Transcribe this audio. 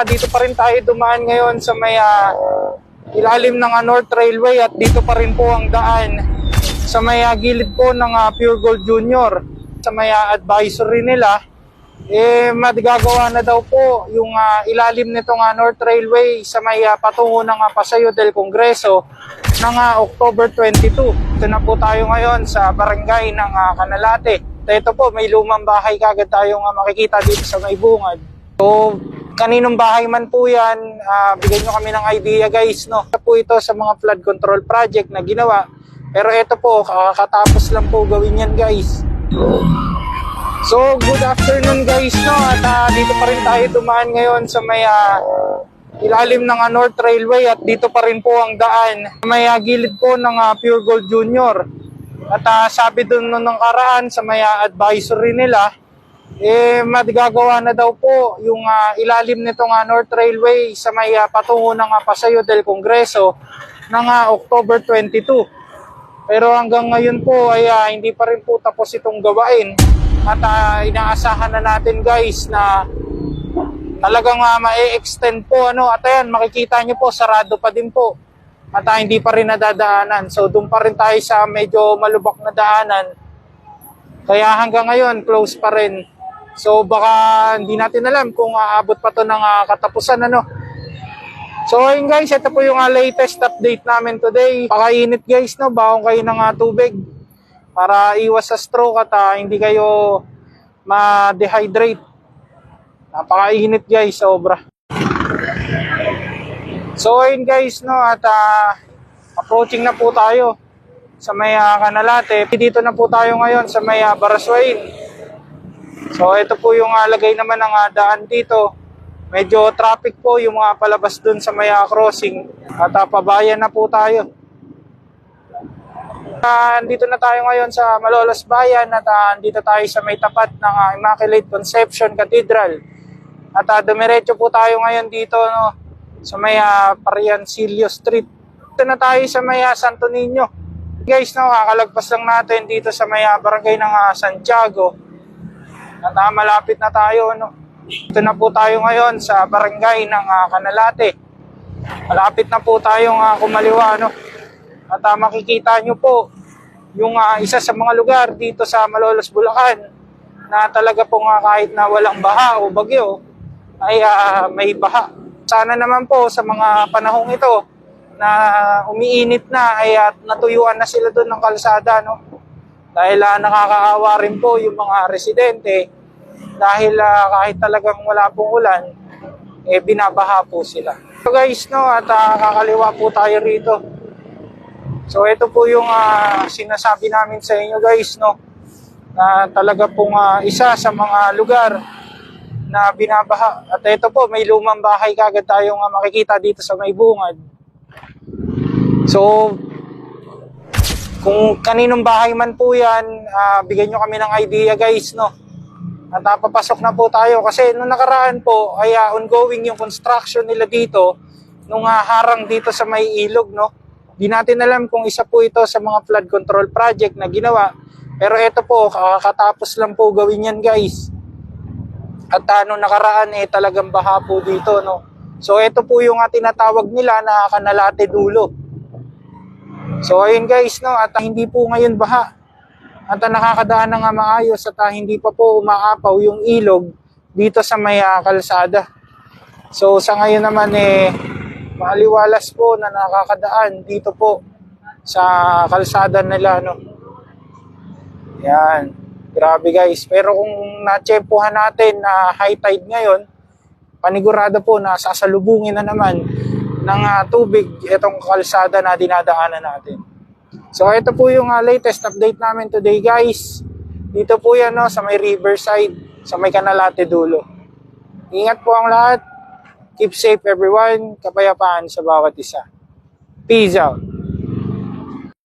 Dito pa rin tayo dumaan ngayon sa may ilalim ng North Railway at dito pa rin po ang daan sa may gilid po ng Pure Gold Junior. Sa may advisory nila, magagawa na daw po yung ilalim nitong North Railway sa may patungo ng Paseo del Congreso ng October 22. Ito na po tayo ngayon sa barangay ng Canalate. Ito po, may lumang bahay kagad tayong makikita dito sa may bungad. So, kaninong bahay man po yan, bigyan nyo kami ng idea guys, no? Ito po ito sa mga flood control project na ginawa. Pero ito po, kakatapos lang po gawin yan guys. So, good afternoon guys, no? At dito pa rin tayo dumaan ngayon sa may ilalim ng North Railway at dito pa rin po ang daan. May gilid po ng Pure Gold Junior. At sabi doon nung karaan sa may advisory nila, magagawa na daw po yung ilalim nitong North Railway sa may patungo ng Paseo del Congreso ng October 22. Pero hanggang ngayon po ay hindi pa rin po tapos itong gawain. At inaasahan na natin guys na talagang ma-extend po. At ayan, makikita nyo po, sarado pa din po. At hindi pa rin nadadaanan. So doon pa rin tayo sa medyo malubak na daanan. Kaya hanggang ngayon, close pa rin. So baka hindi natin alam kung aabot pa to ng katapusan. So ayun guys, ito po yung latest update namin today. Pakainit guys, no? Bawang kayo ng tubig para iwas sa stroke at hindi kayo ma-dehydrate. Napakainit guys, sobra. So ayun guys, no, at approaching na po tayo sa may Canalate. Dito na po tayo ngayon sa may Baraswain. So ito po yung lagay naman ng daan dito. Medyo traffic po yung mga palabas dun sa may crossing. At pabayan na po tayo. Andito na tayo ngayon sa Malolos Bayan at andito tayo sa may tapat ng Immaculate Conception Cathedral. At dumiretso po tayo ngayon dito, no, sa may Pariancillo Street. Ito na tayo sa may Santo Niño. Guys, no, kakalagpas lang natin dito sa may barangay ng Santiago. At malapit na tayo, no. Ito na po tayo ngayon sa barangay ng Canalate. Malapit na po tayong kumaliwa, no. At makikita nyo po yung isa sa mga lugar dito sa Malolos, Bulacan na talaga po kahit na walang baha o bagyo ay may baha. Sana naman po sa mga panahong ito na umiinit na ay natuyuan na sila doon ng kalsada, no? Dahil nakakaawa rin po yung mga residente dahil kahit talagang wala pong ulan, binabaha po sila. So guys, no, at kakaliwa po tayo rito. So ito po yung sinasabi namin sa inyo guys, no, na talaga pong isa sa mga lugar na binabaha. At ito po, may lumang bahay kagad tayong makikita dito sa may bungad. So, kung kaninong bahay man po yan, bigyan nyo kami ng idea guys, no. At papasok na po tayo kasi nung nakaraan po ay ongoing yung construction nila dito nung harang dito sa may ilog, no. Di natin alam kung isa po ito sa mga flood control project na ginawa. Pero ito po, kakatapos lang po gawin yan guys. At nung nakaraan talagang baha po dito, no. So ito po yung tinatawag nila na Canalate Dulo. So ayun guys, no, at hindi po ngayon baha. At nakakadaan na maayos at hindi pa po umaapaw yung ilog dito sa may kalsada. So sa ngayon naman maliwalas po na nakakadaan dito po sa kalsada nila, no. Yan. Grabe guys, pero kung natsempuhan natin na high tide ngayon, panigurado po na sasalubungin na naman ng tubig itong kalsada na dinadaanan natin. So ito po yung latest update namin today guys. Dito po yan, no, sa may Riverside, sa may Canalate Dulo. Ingat po ang lahat. Keep safe everyone. Kapayapaan sa bawat isa. Peace out.